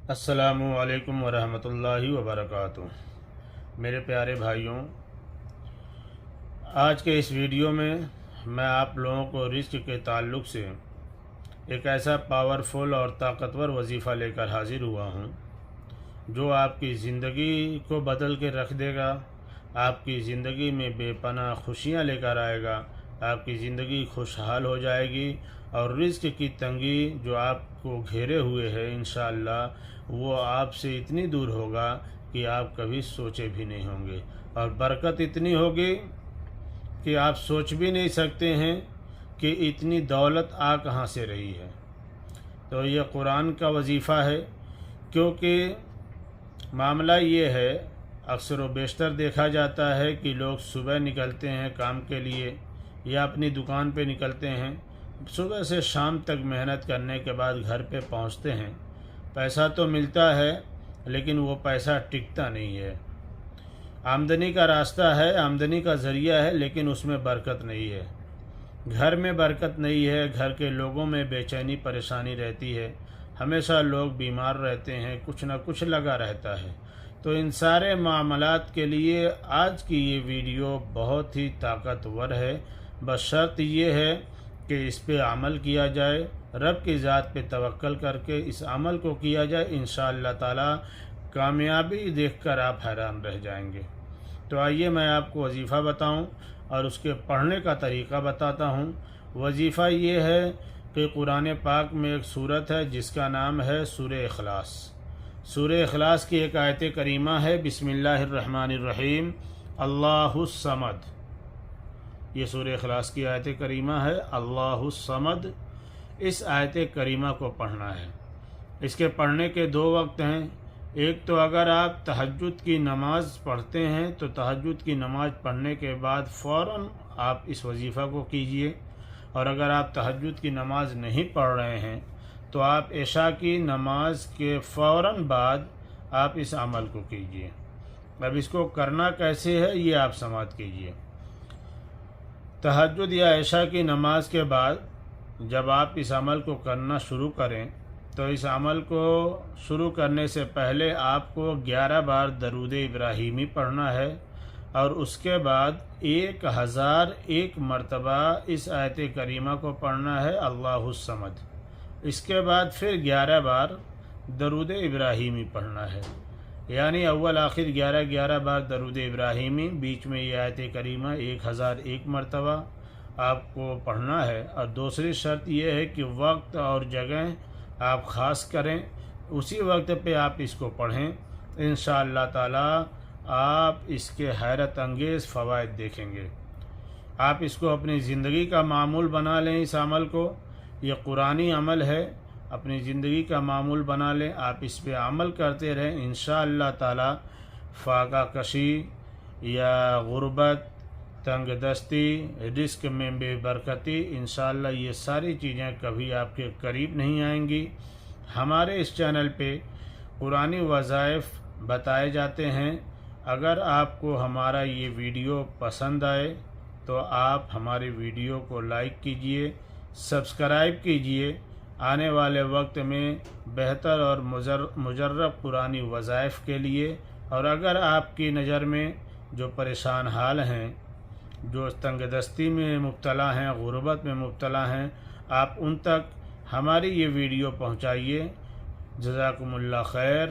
السلام علیکم ورحمۃ اللہ وبرکاتہ۔ میرے پیارے بھائیوں، آج کے اس ویڈیو میں میں آپ لوگوں کو رزق کے تعلق سے ایک ایسا پاورفل اور طاقتور وظیفہ لے کر حاضر ہوا ہوں جو آپ کی زندگی کو بدل کے رکھ دے گا، آپ کی زندگی میں بے پناہ خوشیاں لے کر آئے گا، آپ کی زندگی خوشحال ہو جائے گی، اور رزق کی تنگی جو آپ کو گھیرے ہوئے ہے انشاءاللہ وہ آپ سے اتنی دور ہوگا کہ آپ کبھی سوچے بھی نہیں ہوں گے، اور برکت اتنی ہوگی کہ آپ سوچ بھی نہیں سکتے ہیں کہ اتنی دولت آ کہاں سے رہی ہے۔ تو یہ قرآن کا وظیفہ ہے، کیونکہ معاملہ یہ ہے، اکثر و بیشتر دیکھا جاتا ہے کہ لوگ صبح نکلتے ہیں کام کے لیے یا اپنی دکان پہ نکلتے ہیں، صبح سے شام تک محنت کرنے کے بعد گھر پہ پہنچتے ہیں، پیسہ تو ملتا ہے لیکن وہ پیسہ ٹکتا نہیں ہے۔ آمدنی کا راستہ ہے، آمدنی کا ذریعہ ہے، لیکن اس میں برکت نہیں ہے، گھر میں برکت نہیں ہے، گھر کے لوگوں میں بے چینی پریشانی رہتی ہے، ہمیشہ لوگ بیمار رہتے ہیں، کچھ نہ کچھ لگا رہتا ہے۔ تو ان سارے معاملات کے لیے آج کی یہ ویڈیو بہت ہی طاقتور ہے، بس شرط یہ ہے کہ اس پہ عمل کیا جائے، رب کی ذات پہ توکل کر کے اس عمل کو کیا جائے، انشاءاللہ تعالی کامیابی دیکھ کر آپ حیران رہ جائیں گے۔ تو آئیے میں آپ کو وظیفہ بتاؤں اور اس کے پڑھنے کا طریقہ بتاتا ہوں۔ وظیفہ یہ ہے کہ قرآن پاک میں ایک سورت ہے جس کا نام ہے سورہ اخلاص۔ سورہ اخلاص کی ایک آیت کریمہ ہے، بسم اللہ الرحمن الرحیم، اللہ الصمد۔ یہ سورہ اخلاص کی آیت کریمہ ہے، اللہ الصمد۔ اس آیت کریمہ کو پڑھنا ہے۔ اس کے پڑھنے کے دو وقت ہیں، ایک تو اگر آپ تہجد کی نماز پڑھتے ہیں تو تہجد کی نماز پڑھنے کے بعد فوراً آپ اس وظیفہ کو کیجئے، اور اگر آپ تہجد کی نماز نہیں پڑھ رہے ہیں تو آپ عشاء کی نماز کے فوراً بعد آپ اس عمل کو کیجئے۔ اب اس کو کرنا کیسے ہے یہ آپ سماعت کیجئے۔ تہجد یا عشاء کی نماز کے بعد جب آپ اس عمل کو کرنا شروع کریں تو اس عمل کو شروع کرنے سے پہلے آپ کو 11 بار درود ابراہیمی پڑھنا ہے، اور اس کے بعد 1001 مرتبہ اس آیت کریمہ کو پڑھنا ہے، اللہ الصمد۔ اس کے بعد پھر 11 بار درود ابراہیمی پڑھنا ہے، یعنی اول آخر 11 بار درود ابراہیمی، بیچ میں یہ آیت کریمہ 1001 مرتبہ آپ کو پڑھنا ہے۔ اور دوسری شرط یہ ہے کہ وقت اور جگہ آپ خاص کریں، اسی وقت پہ آپ اس کو پڑھیں، انشاءاللہ تعالی آپ اس کے حیرت انگیز فوائد دیکھیں گے۔ آپ اس کو اپنی زندگی کا معمول بنا لیں، اس عمل کو، یہ قرآنی عمل ہے، اپنی زندگی کا معمول بنا لیں، آپ اس پہ عمل کرتے رہیں، انشاءاللہ تعالی فاقہ کشی یا غربت، تنگ دستی، رزق میں بے برکتی، انشاءاللہ یہ ساری چیزیں کبھی آپ کے قریب نہیں آئیں گی۔ ہمارے اس چینل پہ قرآنی وظائف بتائے جاتے ہیں۔ اگر آپ کو ہمارا یہ ویڈیو پسند آئے تو آپ ہمارے ویڈیو کو لائک کیجئے، سبسکرائب کیجئے، آنے والے وقت میں بہتر اور مجرب قرآنی وظائف کے لیے، اور اگر آپ کی نظر میں جو پریشان حال ہیں، جو تنگ دستی میں مبتلا ہیں، غربت میں مبتلا ہیں، آپ ان تک ہماری یہ ویڈیو پہنچائیے۔ جزاکم اللہ خیر۔